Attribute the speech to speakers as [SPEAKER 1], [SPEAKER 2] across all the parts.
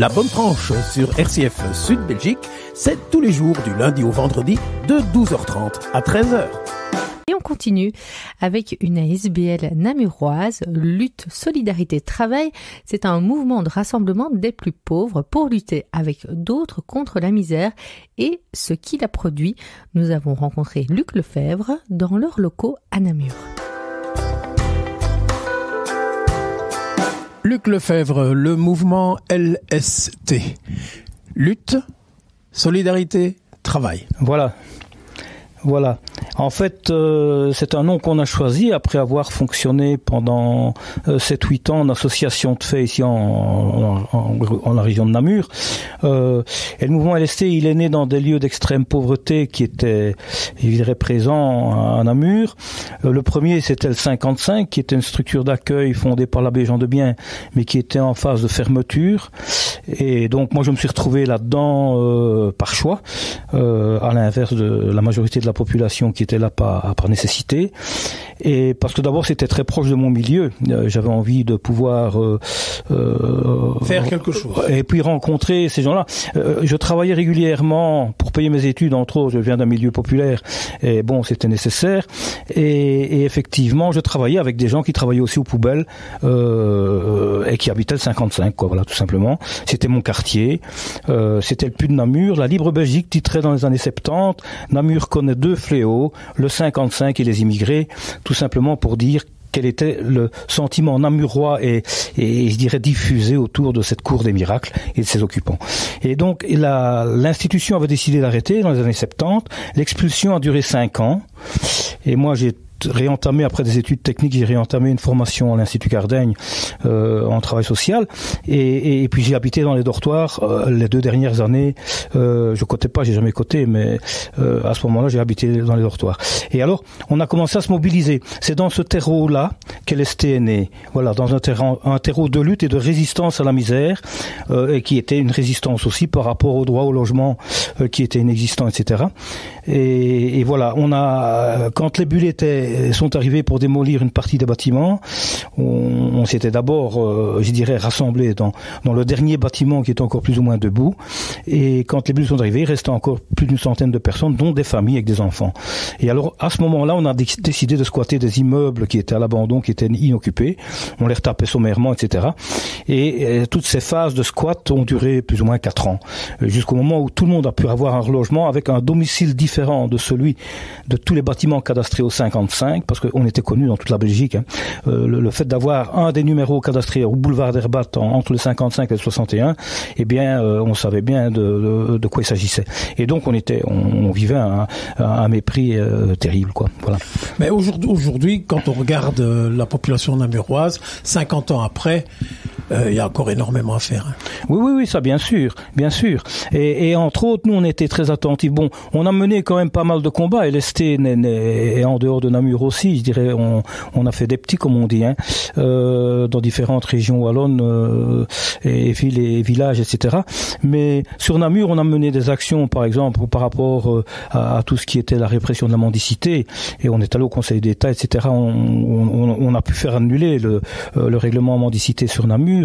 [SPEAKER 1] La Bonne Tranche sur RCF Sud Belgique, c'est tous les jours du lundi au vendredi de 12h30 à 13h.
[SPEAKER 2] Et on continue avec une ASBL namuroise, Lutte, Solidarité, Travail. C'est un mouvement de rassemblement des plus pauvres pour lutter avec d'autres contre la misère et ce qui la produit. Nous avons rencontré Luc Lefebvre dans leurs locaux à Namur.
[SPEAKER 1] Luc Lefebvre, le mouvement LST. Lutte, Solidarité, Travail.
[SPEAKER 3] Voilà. En fait, c'est un nom qu'on a choisi après avoir fonctionné pendant 7-8 ans en association de fait ici en la région de Namur. Et le mouvement LST, il est né dans des lieux d'extrême pauvreté qui étaient, je dirais, présents à Namur. Le premier, c'était le 55, qui était une structure d'accueil fondée par l'abbé Jean Debien, mais qui était en phase de fermeture. Et donc, moi, je me suis retrouvé là-dedans par choix, à l'inverse de la majorité de la population qui était là par nécessité, et parce que d'abord c'était très proche de mon milieu, j'avais envie de pouvoir
[SPEAKER 1] faire quelque chose
[SPEAKER 3] et puis rencontrer ces gens-là. Je travaillais régulièrement pour payer mes études, entre autres, je viens d'un milieu populaire et bon, c'était nécessaire, et effectivement je travaillais avec des gens qui travaillaient aussi aux poubelles et qui habitaient le 55, quoi, voilà, tout simplement. C'était mon quartier, c'était le Puy de Namur. La Libre Belgique titrait dans les années 70 Namur connaît deux fléaux, le 55 et les immigrés, tout simplement pour dire quel était le sentiment namurois et je dirais diffusé autour de cette cour des miracles et de ses occupants. Et donc l'institution avait décidé d'arrêter dans les années 70, l'expulsion a duré 5 ans, et moi j'ai réentamé, après des études techniques, j'ai réentamé une formation à l'Institut Cardaigne en travail social, et puis j'ai habité dans les dortoirs les 2 dernières années. Je cotais pas, j'ai jamais coté, mais à ce moment-là j'ai habité dans les dortoirs. Et alors on a commencé à se mobiliser. C'est dans ce terreau-là qu'LST est né. Voilà, dans un terreau de lutte et de résistance à la misère, et qui était une résistance aussi par rapport au droit au logement qui était inexistant, etc. Et voilà, quand les bulles sont arrivés pour démolir une partie des bâtiments, on s'était d'abord, je dirais, rassemblés dans le dernier bâtiment qui est encore plus ou moins debout, et quand les bulles sont arrivées, il restait encore plus d'une centaine de personnes, dont des familles avec des enfants. Et alors, à ce moment-là, on a décidé de squatter des immeubles qui étaient à l'abandon, qui étaient inoccupés, on les retapait sommairement, etc. Et toutes ces phases de squat ont duré plus ou moins 4 ans, jusqu'au moment où tout le monde a pu avoir un relogement avec un domicile différent de celui de tous les bâtiments cadastrés au 55, parce qu'on était connus dans toute la Belgique. Le fait d'avoir un des numéros cadastrés au boulevard d'Herbat entre le 55 et le 61, eh bien, on savait bien de quoi il s'agissait. Et donc, on vivait un mépris terrible, quoi. Voilà.
[SPEAKER 1] Mais aujourd'hui, quand on regarde la population namuroise, 50 ans après, il y a encore énormément à faire.
[SPEAKER 3] Oui, ça, bien sûr. Et entre autres, nous, on était très attentifs. Bon, on a mené quand même pas mal de combats. LST est en dehors de Namur aussi, je dirais. On a fait des petits, comme on dit, dans différentes régions wallonnes et villes et villages, etc. Mais sur Namur, on a mené des actions, par exemple, par rapport à tout ce qui était la répression de la mendicité. Et on est allé au Conseil d'État, etc. On a pu faire annuler le règlement mendicité sur Namur,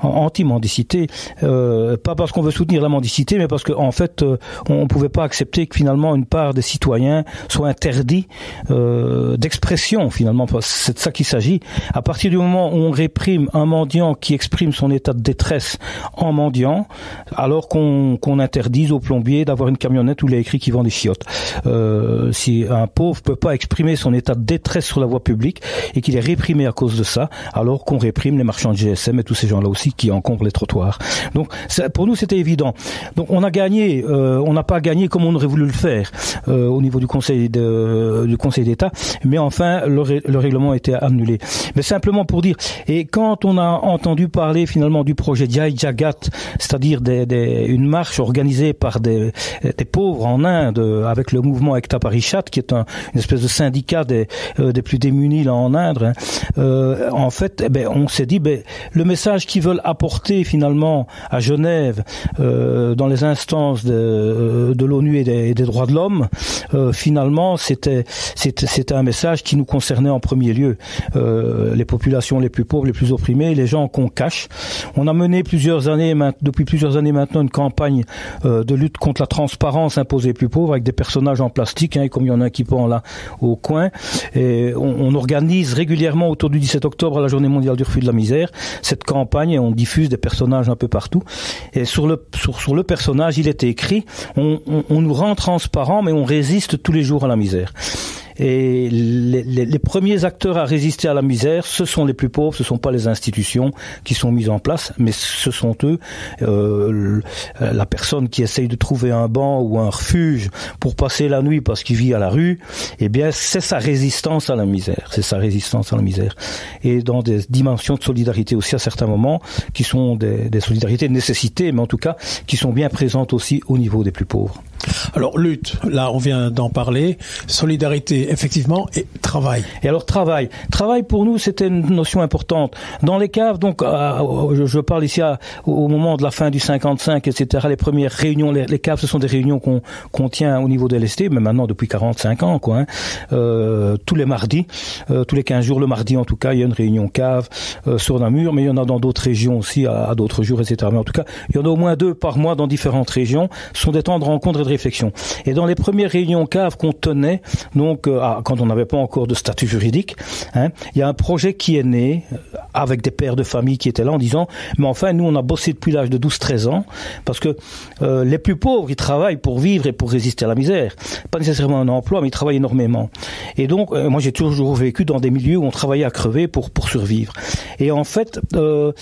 [SPEAKER 3] anti-mendicité, pas parce qu'on veut soutenir la mendicité, mais parce qu'en fait, on pouvait pas accepter que finalement une part des citoyens soit interdit d'expression, finalement. C'est de ça qu'il s'agit. À partir du moment où on réprime un mendiant qui exprime son état de détresse en mendiant, alors qu'on interdise au plombier d'avoir une camionnette où il est écrit qu'il vend des chiottes. Si un pauvre peut pas exprimer son état de détresse sur la voie publique et qu'il est réprimé à cause de ça, alors qu'on réprime les marchands de GSM et tous ces gens-là aussi qui encombrent les trottoirs. Donc, pour nous, c'était évident. Donc, on a gagné, on n'a pas gagné comme on aurait voulu le faire au niveau du Conseil d'État, mais enfin, le règlement a été annulé. Mais simplement pour dire, et quand on a entendu parler finalement du projet Jai Jagat, c'est-à-dire une marche organisée par des pauvres en Inde, avec le mouvement Ekta Parishad, qui est une espèce de syndicat des plus démunis là en Inde, en fait, on s'est dit, le message qu'ils veulent apporter finalement à Genève, dans les instances de l'ONU et des droits de l'homme, finalement c'était un message qui nous concernait en premier lieu, les populations les plus pauvres, les plus opprimées, les gens qu'on cache. On a mené depuis plusieurs années maintenant une campagne de lutte contre la transparence imposée aux plus pauvres avec des personnages en plastique, comme il y en a un qui pend là au coin. Et on organise régulièrement autour du 17 octobre à la Journée mondiale du refus de la misère cette campagne et on diffuse des personnages un peu partout. Et sur le personnage, il était écrit on nous rend transparent mais on résiste tous les jours à la misère. Et les premiers acteurs à résister à la misère, ce sont les plus pauvres, ce sont pas les institutions qui sont mises en place, mais ce sont eux, la personne qui essaye de trouver un banc ou un refuge pour passer la nuit parce qu'il vit à la rue, eh bien, c'est sa résistance à la misère, Et dans des dimensions de solidarité aussi à certains moments, qui sont des solidarités de nécessité, mais en tout cas, qui sont bien présentes aussi au niveau des plus pauvres.
[SPEAKER 1] Alors, lutte, là, on vient d'en parler, solidarité, effectivement, et travail.
[SPEAKER 3] Et alors, travail pour nous, c'était une notion importante. Dans les caves, donc, je parle ici au moment de la fin du 55, etc., les premières réunions, les caves, ce sont des réunions qu'on tient au niveau de l'ST, mais maintenant depuis 45 ans, tous les mardis, tous les 15 jours, le mardi en tout cas, il y a une réunion cave sur Namur, mais il y en a dans d'autres régions aussi, à d'autres jours, etc. Mais en tout cas, il y en a au moins 2 par mois dans différentes régions. Ce sont des temps de rencontre et de réflexion. Et dans les premières réunions cave qu'on tenait, donc quand on n'avait pas encore de statut juridique, il y a un projet qui est né avec des pères de famille qui étaient là en disant mais enfin nous on a bossé depuis l'âge de 12-13 ans parce que les plus pauvres ils travaillent pour vivre et pour résister à la misère, pas nécessairement un emploi mais ils travaillent énormément. Et donc moi j'ai toujours vécu dans des milieux où on travaillait à crever pour survivre. Et en fait dans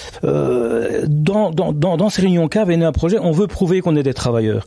[SPEAKER 3] ces réunions cave est né un projet, on veut prouver qu'on est des travailleurs.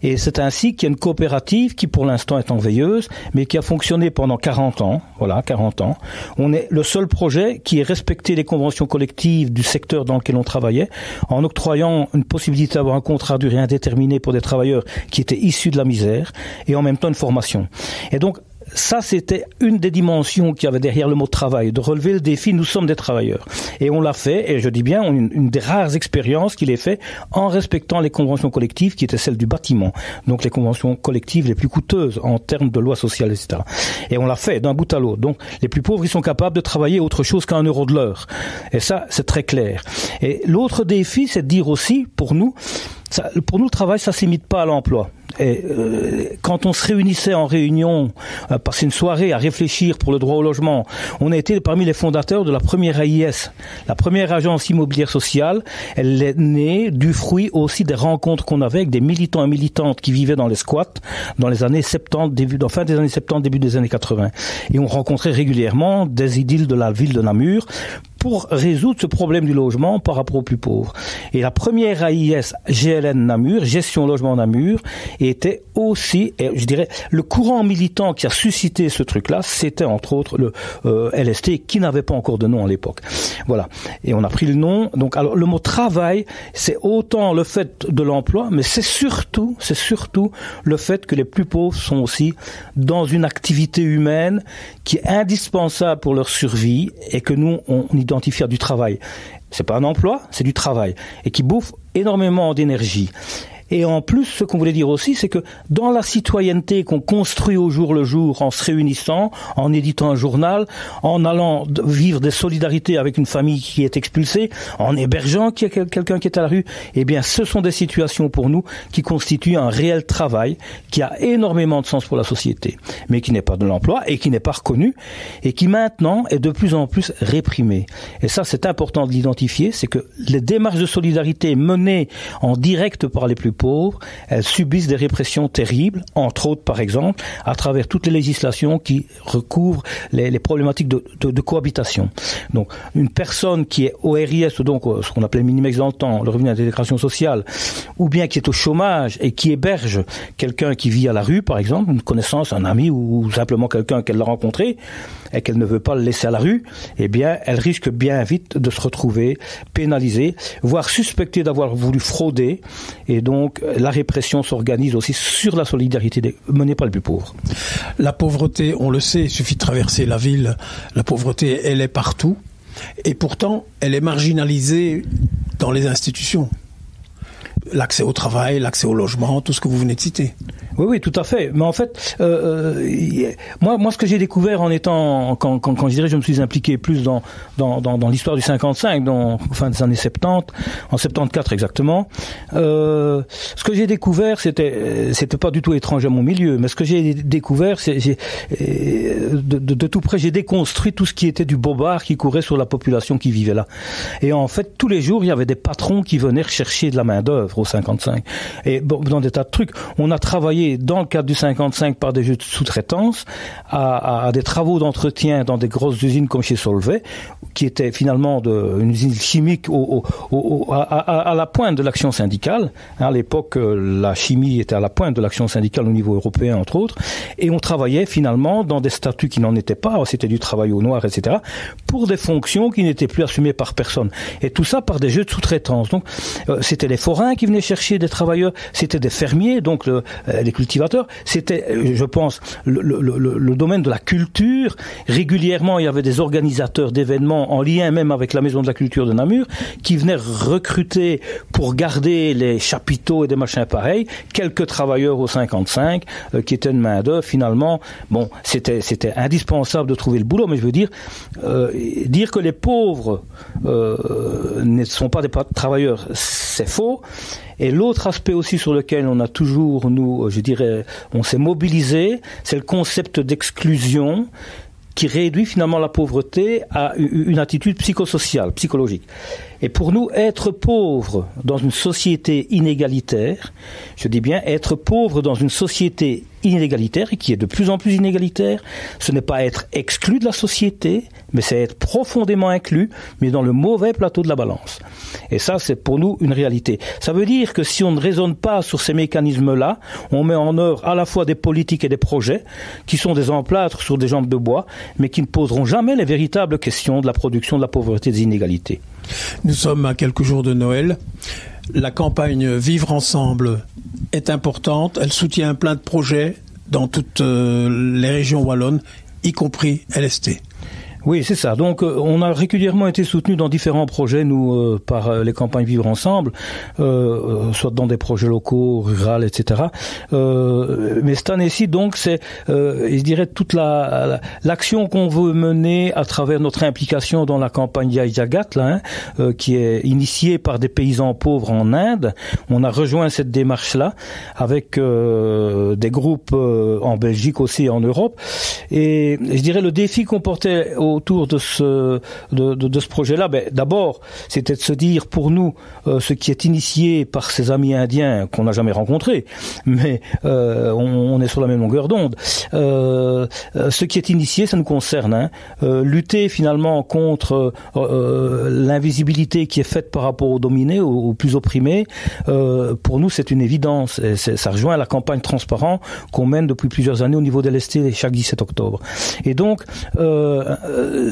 [SPEAKER 3] Et c'est ainsi qu'il y a une coopérative qui, pour l'instant, est en veilleuse, mais qui a fonctionné pendant 40 ans. Voilà, 40 ans. On est le seul projet qui ait respecté les conventions collectives du secteur dans lequel on travaillait, en octroyant une possibilité d'avoir un contrat à durée indéterminée pour des travailleurs qui étaient issus de la misère, et en même temps une formation. Et donc, ça, c'était une des dimensions qu'il y avait derrière le mot travail, de relever le défi, nous sommes des travailleurs. Et on l'a fait, et je dis bien, une des rares expériences qu'il ait fait en respectant les conventions collectives qui étaient celles du bâtiment. Donc les conventions collectives les plus coûteuses en termes de lois sociales, etc. Et on l'a fait d'un bout à l'autre. Donc les plus pauvres, ils sont capables de travailler autre chose qu'à 1 euro de l'heure. Et ça, c'est très clair. Et l'autre défi, c'est de dire aussi, pour nous, le travail, ça s'imite pas à l'emploi. Et quand on se réunissait en réunion, passer une soirée à réfléchir pour le droit au logement, on a été parmi les fondateurs de la première AIS, la première agence immobilière sociale. Elle est née du fruit aussi des rencontres qu'on avait avec des militants et militantes qui vivaient dans les squats dans les années 70, fin des années 70, début des années 80. Et on rencontrait régulièrement des idylles de la ville de Namur pour résoudre ce problème du logement par rapport aux plus pauvres. Et la première AIS GLN Namur, Gestion Logement Namur, était aussi, je dirais, le courant militant qui a suscité ce truc-là, c'était entre autres le LST, qui n'avait pas encore de nom à l'époque. Voilà. Et on a pris le nom. Donc, alors, le mot travail, c'est autant le fait de l'emploi, mais c'est surtout le fait que les plus pauvres sont aussi dans une activité humaine qui est indispensable pour leur survie et que nous, on identifie à du travail. C'est pas un emploi, c'est du travail. Et qui bouffe énormément d'énergie. Et en plus, ce qu'on voulait dire aussi, c'est que dans la citoyenneté qu'on construit au jour le jour, en se réunissant, en éditant un journal, en allant vivre des solidarités avec une famille qui est expulsée, en hébergeant quelqu'un qui est à la rue, eh bien, ce sont des situations pour nous qui constituent un réel travail qui a énormément de sens pour la société, mais qui n'est pas de l'emploi et qui n'est pas reconnu et qui maintenant est de plus en plus réprimé. Et ça, c'est important de l'identifier, c'est que les démarches de solidarité menées en direct par les plus pauvres, elles subissent des répressions terribles, entre autres par exemple, à travers toutes les législations qui recouvrent les problématiques de cohabitation. Donc une personne qui est au RIS, donc ce qu'on appelait minimex dans le temps, le revenu d'intégration sociale, ou bien qui est au chômage et qui héberge quelqu'un qui vit à la rue par exemple, une connaissance, un ami ou simplement quelqu'un qu'elle a rencontré et qu'elle ne veut pas le laisser à la rue, eh bien elle risque bien vite de se retrouver pénalisée, voire suspectée d'avoir voulu frauder, et donc la répression s'organise aussi sur la solidarité menée par les plus pauvres.
[SPEAKER 1] La pauvreté, on le sait, il suffit de traverser la ville, la pauvreté, elle est partout. Et pourtant, elle est marginalisée dans les institutions. L'accès au travail, l'accès au logement, tout ce que vous venez de citer.
[SPEAKER 3] Oui, tout à fait. Mais en fait, moi, ce que j'ai découvert en étant, quand je dirais, je me suis impliqué plus dans l'histoire du 55, fin des années 70, en 74 exactement. Ce que j'ai découvert, c'était pas du tout étranger à mon milieu, mais ce que j'ai découvert, de tout près, j'ai déconstruit tout ce qui était du bobard qui courait sur la population qui vivait là. Et en fait, tous les jours, il y avait des patrons qui venaient rechercher de la main d'œuvre au 55. Et dans des tas de trucs, on a travaillé dans le cadre du 55 par des jeux de sous-traitance à des travaux d'entretien dans des grosses usines comme chez Solvay, qui était finalement une usine chimique à la pointe de l'action syndicale. À l'époque, la chimie était à la pointe de l'action syndicale au niveau européen, entre autres, et on travaillait finalement dans des statuts qui n'en étaient pas, c'était du travail au noir, etc., pour des fonctions qui n'étaient plus assumées par personne. Et tout ça par des jeux de sous-traitance. Donc, c'était les forains qui venaient chercher des travailleurs, c'était des fermiers, donc les cultivateurs, c'était, je pense, le domaine de la culture. Régulièrement, il y avait des organisateurs d'événements en lien même avec la Maison de la Culture de Namur qui venaient recruter pour garder les chapiteaux et des machins pareils, quelques travailleurs au 55 qui étaient une main-d'œuvre. Finalement, bon, c'était indispensable de trouver le boulot, mais je veux dire que les pauvres ne sont pas des travailleurs, c'est faux. Et l'autre aspect aussi sur lequel on a toujours, on s'est mobilisé, c'est le concept d'exclusion qui réduit finalement la pauvreté à une attitude psychosociale, psychologique. Et pour nous, être pauvre dans une société inégalitaire, je dis bien être pauvre dans une société inégalitaire et qui est de plus en plus inégalitaire, ce n'est pas être exclu de la société, mais c'est être profondément inclus, mais dans le mauvais plateau de la balance. Et ça, c'est pour nous une réalité. Ça veut dire que si on ne raisonne pas sur ces mécanismes-là, on met en œuvre à la fois des politiques et des projets qui sont des emplâtres sur des jambes de bois, mais qui ne poseront jamais les véritables questions de la production, de la pauvreté, des inégalités.
[SPEAKER 1] Nous sommes à quelques jours de Noël. La campagne Vivre Ensemble est importante. Elle soutient plein de projets dans toutes les régions wallonnes, y compris LST.
[SPEAKER 3] Oui, c'est ça. Donc, on a régulièrement été soutenu dans différents projets, nous, par les campagnes Vivre Ensemble, soit dans des projets locaux, ruraux, etc. Mais cette année-ci, donc, c'est, je dirais, toute l'action qu'on veut mener à travers notre implication dans la campagne Jai Jagat, là, qui est initiée par des paysans pauvres en Inde. On a rejoint cette démarche-là avec des groupes en Belgique aussi et en Europe. Et je dirais, le défi qu'on portait autour de ce projet-là, d'abord, c'était de se dire pour nous ce qui est initié par ces amis indiens qu'on n'a jamais rencontrés, mais on est sur la même longueur d'onde. Ce qui est initié, ça nous concerne. Lutter finalement contre l'invisibilité qui est faite par rapport aux dominés, aux plus opprimés. Pour nous, c'est une évidence. Et ça rejoint la campagne transparent qu'on mène depuis plusieurs années au niveau de l'ST chaque 17 octobre. Et donc,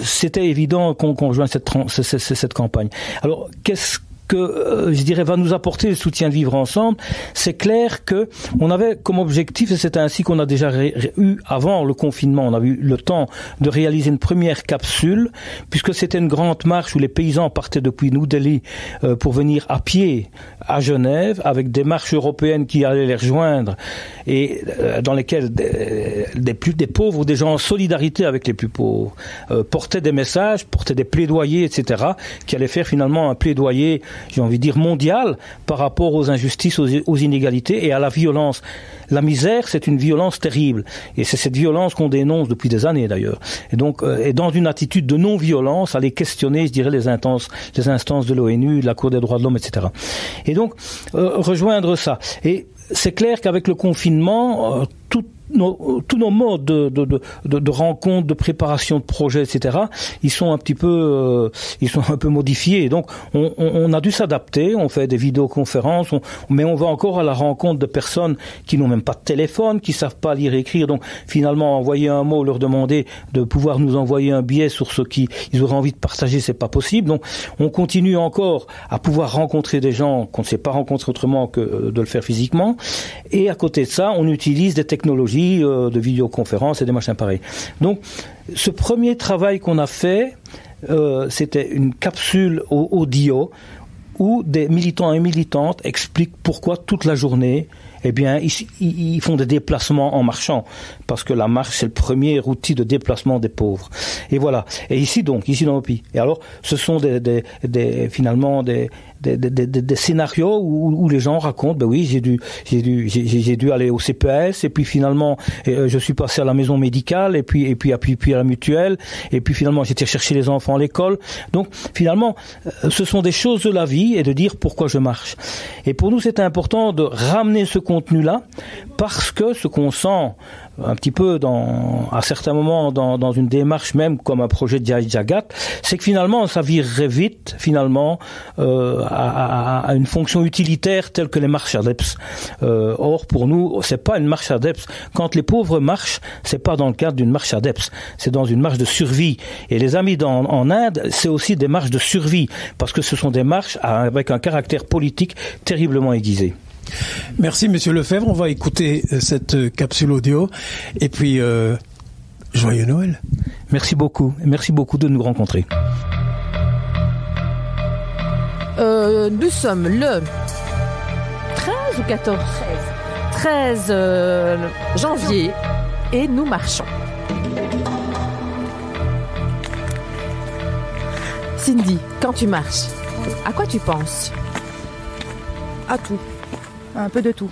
[SPEAKER 3] c'était évident qu'on rejoigne cette campagne. Alors, qu'est-ce que, je dirais, va nous apporter le soutien de Vivre Ensemble? C'est clair que on avait comme objectif, et c'est ainsi qu'on a déjà eu avant le confinement, on a eu le temps de réaliser une première capsule, puisque c'était une grande marche où les paysans partaient depuis New Delhi pour venir à pied à Genève, avec des marches européennes qui allaient les rejoindre, et dans lesquelles des pauvres ou des gens en solidarité avec les plus pauvres portaient des messages, portaient des plaidoyers, etc., qui allaient faire finalement un plaidoyer, j'ai envie de dire, mondial par rapport aux injustices, aux inégalités et à la violence. La misère, c'est une violence terrible. Et c'est cette violence qu'on dénonce depuis des années, d'ailleurs. Et donc, et dans une attitude de non-violence, aller questionner, je dirais, les instances de l'ONU, de la Cour des droits de l'homme, etc. Et donc, rejoindre ça. Et c'est clair qu'avec le confinement, tous nos modes de rencontres, de préparation de projets, etc., ils sont un peu modifiés. Donc, on a dû s'adapter. On fait des vidéoconférences, mais on va encore à la rencontre de personnes qui n'ont même pas de téléphone, qui savent pas lire et écrire. Donc, finalement, envoyer un mot, leur demander de pouvoir nous envoyer un billet sur ce qu'ils auraient envie de partager, c'est pas possible. Donc, on continue encore à pouvoir rencontrer des gens qu'on ne sait pas rencontrer autrement que de le faire physiquement. Et à côté de ça, on utilise des technologies de vidéoconférence et des machins pareils. Donc, ce premier travail qu'on a fait, c'était une capsule audio où des militants et militantes expliquent pourquoi toute la journée, eh bien, ils font des déplacements en marchant, parce que la marche, c'est le premier outil de déplacement des pauvres. Et voilà. Et ici dans le pays. Et alors, ce sont finalement des scénarios où les gens racontent, ben oui, j'ai dû aller au CPS, et puis finalement, je suis passé à la maison médicale, et puis à la mutuelle, et puis finalement, j'étais chercher les enfants à l'école. Donc, finalement, ce sont des choses de la vie, et de dire pourquoi je marche. Et pour nous, c'est important de ramener ce contenu-là, parce que ce qu'on sent un petit peu à certains moments dans une démarche même comme un projet de Jai Jagat, c'est que finalement ça virerait vite finalement à une fonction utilitaire telle que les marches ADEPS. Or pour nous c'est pas une marche ADEPS. Quand les pauvres marchent, c'est pas dans le cadre d'une marche ADEPS, c'est dans une marche de survie. Et les amis en Inde, c'est aussi des marches de survie, parce que ce sont des marches avec un caractère politique terriblement aiguisé.
[SPEAKER 1] Merci Monsieur Lefebvre, on va écouter cette capsule audio et puis joyeux Noël.
[SPEAKER 3] Merci beaucoup de nous rencontrer.
[SPEAKER 2] Nous sommes le 13 ou 14 13 janvier et nous marchons. Cindy, quand tu marches, à quoi tu penses?
[SPEAKER 4] À tout. Un peu de tout.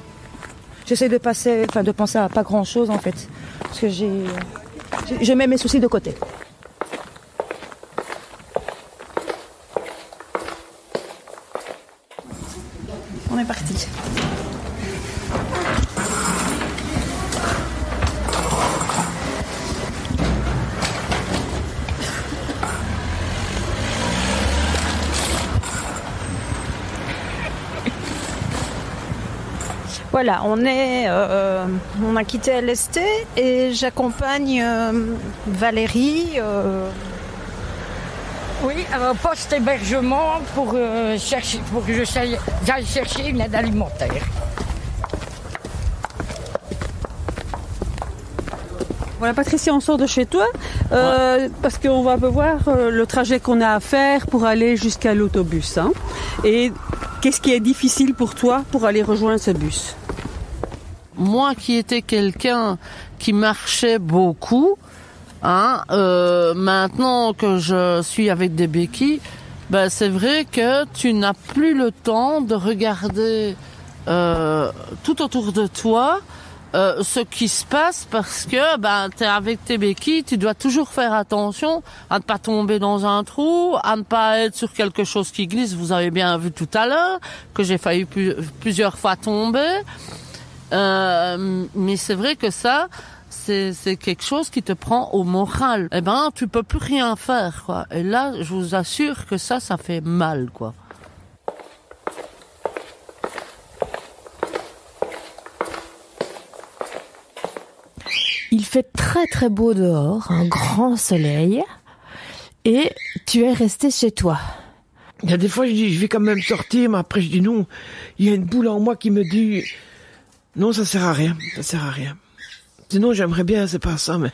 [SPEAKER 4] J'essaie de penser à pas grand chose en fait. Parce que je mets mes soucis de côté. On est parti. Voilà, on a quitté LST et j'accompagne Valérie.
[SPEAKER 5] Oui, à un poste hébergement pour que j'aille chercher une aide alimentaire.
[SPEAKER 6] Voilà Patricia, on sort de chez toi parce qu'on va voir le trajet qu'on a à faire pour aller jusqu'à l'autobus. Hein. Et qu'est-ce qui est difficile pour toi pour aller rejoindre ce bus?
[SPEAKER 7] Moi qui étais quelqu'un qui marchait beaucoup, maintenant que je suis avec des béquilles, ben c'est vrai que tu n'as plus le temps de regarder tout autour de toi ce qui se passe, parce que tu es avec tes béquilles, tu dois toujours faire attention à ne pas tomber dans un trou, à ne pas être sur quelque chose qui glisse. Vous avez bien vu tout à l'heure que j'ai failli plusieurs fois tomber. Mais c'est vrai que ça, c'est quelque chose qui te prend au moral. Eh ben, tu peux plus rien faire, quoi. Et là, je vous assure que ça fait mal, quoi.
[SPEAKER 2] Il fait très très beau dehors, un grand soleil, et tu es resté chez toi.
[SPEAKER 8] Il y a des fois, je dis, je vais quand même sortir, mais après, je dis non. Il y a une boule en moi qui me dit, non, ça sert à rien. Sinon, j'aimerais bien, c'est pas ça, mais...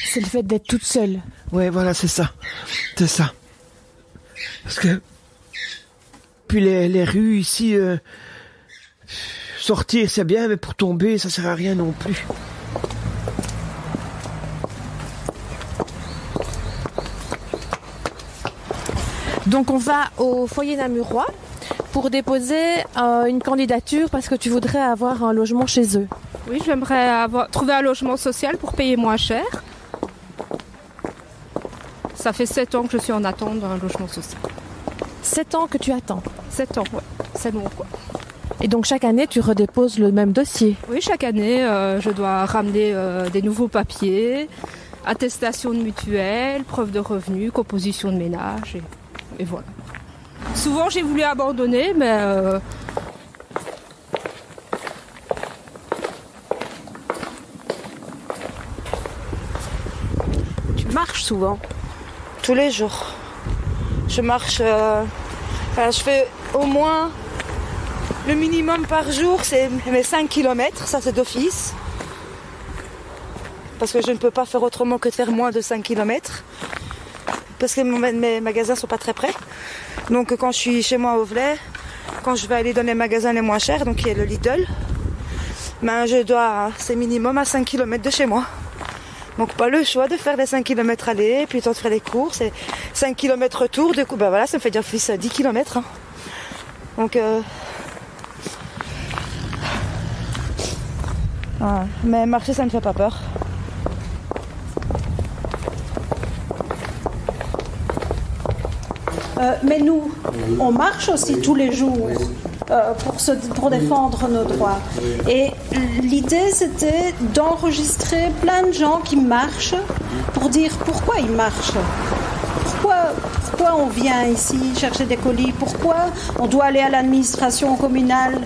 [SPEAKER 2] C'est le fait d'être toute seule.
[SPEAKER 8] Ouais, voilà, c'est ça. C'est ça. Parce que... Puis les rues ici... Sortir, c'est bien, mais pour tomber, ça sert à rien non plus.
[SPEAKER 2] Donc on va au foyer Namurois pour déposer une candidature parce que tu voudrais avoir un logement chez eux.
[SPEAKER 9] Oui, j'aimerais trouver un logement social pour payer moins cher. Ça fait 7 ans que je suis en attente d'un logement social.
[SPEAKER 2] 7 ans que tu attends?
[SPEAKER 9] 7 ans, ouais. C'est long, quoi.
[SPEAKER 2] Et donc chaque année, tu redéposes le même dossier?
[SPEAKER 9] Oui, chaque année, je dois ramener des nouveaux papiers, attestation de mutuelle, preuve de revenus, composition de ménage, et voilà. Souvent, j'ai voulu abandonner, mais...
[SPEAKER 4] Tu marches souvent? Tous les jours. Je marche... je fais au moins... Le minimum par jour, c'est mes 5 km, ça c'est d'office. Parce que je ne peux pas faire autrement que de faire moins de 5 km. parce que mes magasins sont pas très près. Donc quand je suis chez moi à Auvelais, quand je vais aller dans les magasins les moins chers, donc il y a le Lidl, c'est minimum à 5 km de chez moi. Donc pas le choix de faire des 5 km aller, puis le temps de faire les courses, et 5 km retour, du coup voilà, ça me fait dire 10 km. Hein. Donc mais marcher ça ne fait pas peur.
[SPEAKER 10] Mais nous, on marche aussi tous les jours pour défendre nos droits. Et l'idée, c'était d'enregistrer plein de gens qui marchent pour dire pourquoi ils marchent. Pourquoi on vient ici chercher des colis? Pourquoi on doit aller à l'administration communale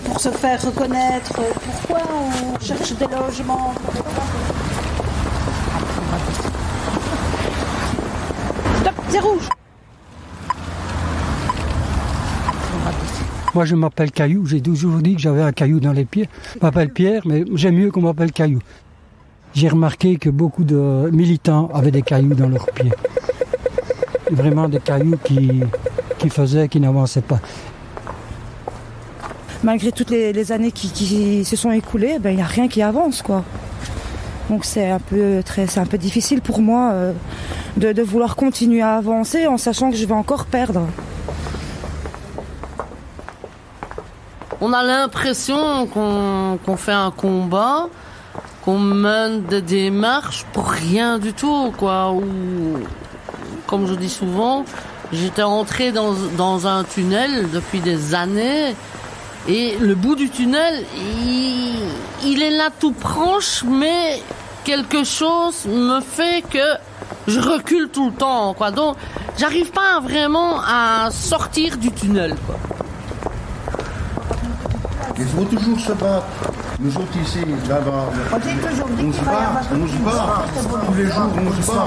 [SPEAKER 10] pour se faire reconnaître? Pourquoi on cherche des logements? Stop, c'est rouge.
[SPEAKER 11] Moi, je m'appelle Caillou. J'ai toujours dit que j'avais un caillou dans les pieds. Je m'appelle Pierre, mais j'aime mieux qu'on m'appelle Caillou. J'ai remarqué que beaucoup de militants avaient des cailloux dans leurs pieds. Vraiment des cailloux qui n'avançaient pas.
[SPEAKER 4] Malgré toutes les années qui se sont écoulées, il n'y a rien qui avance, quoi. Donc c'est un peu difficile pour moi de vouloir continuer à avancer en sachant que je vais encore perdre.
[SPEAKER 7] On a l'impression qu'on fait un combat, qu'on mène des démarches pour rien du tout, quoi. Ou, comme je dis souvent, j'étais entrée dans un tunnel depuis des années et le bout du tunnel, il est là tout proche, mais quelque chose me fait que je recule tout le temps, quoi. Donc, j'arrive pas vraiment à sortir du tunnel, quoi.
[SPEAKER 12] Il faut toujours se battre. Nous autres ici, là-bas, on se bat. Tous les jours, on se bat.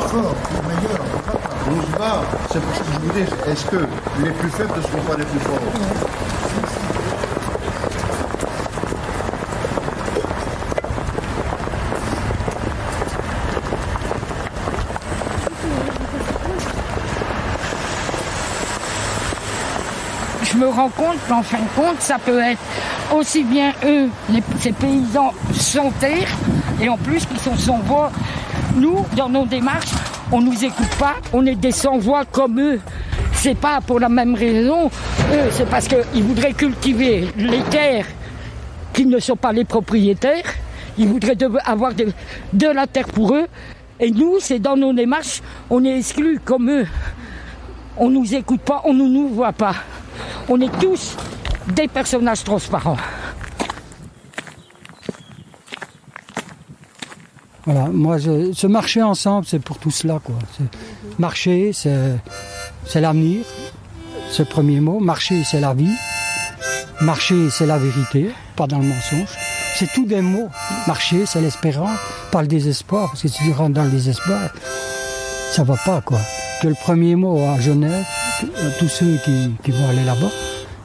[SPEAKER 12] On se bat. C'est pour ça que je vous dis, est-ce que les plus faibles ne seront pas les plus forts?
[SPEAKER 5] Je me rends compte qu'en fin de compte, ça peut être aussi bien eux, ces paysans sans terre, et en plus qu'ils sont sans voix. Nous, dans nos démarches, on nous écoute pas, on est des sans voix comme eux. C'est pas pour la même raison. Eux, c'est parce qu'ils voudraient cultiver les terres qui ne sont pas les propriétaires. Ils voudraient avoir de la terre pour eux. Et nous, c'est dans nos démarches, on est exclus comme eux. On nous écoute pas, on ne nous voit pas. On est tous des personnages transparents.
[SPEAKER 11] Voilà, moi, se marcher ensemble, c'est pour tout cela, quoi. Marcher, c'est l'avenir, c'est le premier mot. Marcher, c'est la vie. Marcher, c'est la vérité, pas dans le mensonge. C'est tout des mots. Marcher, c'est l'espérance, pas le désespoir, parce que si tu rentres dans le désespoir, ça va pas, quoi. Que le premier mot à Genève, tous ceux qui vont aller là-bas,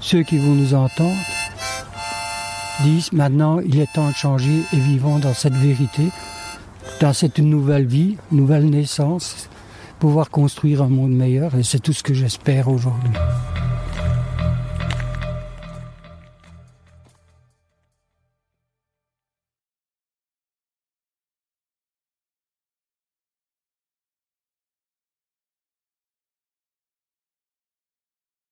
[SPEAKER 11] ceux qui vont nous entendre, disent maintenant il est temps de changer et vivons dans cette vérité, dans cette nouvelle vie, nouvelle naissance, pouvoir construire un monde meilleur, et c'est tout ce que j'espère aujourd'hui.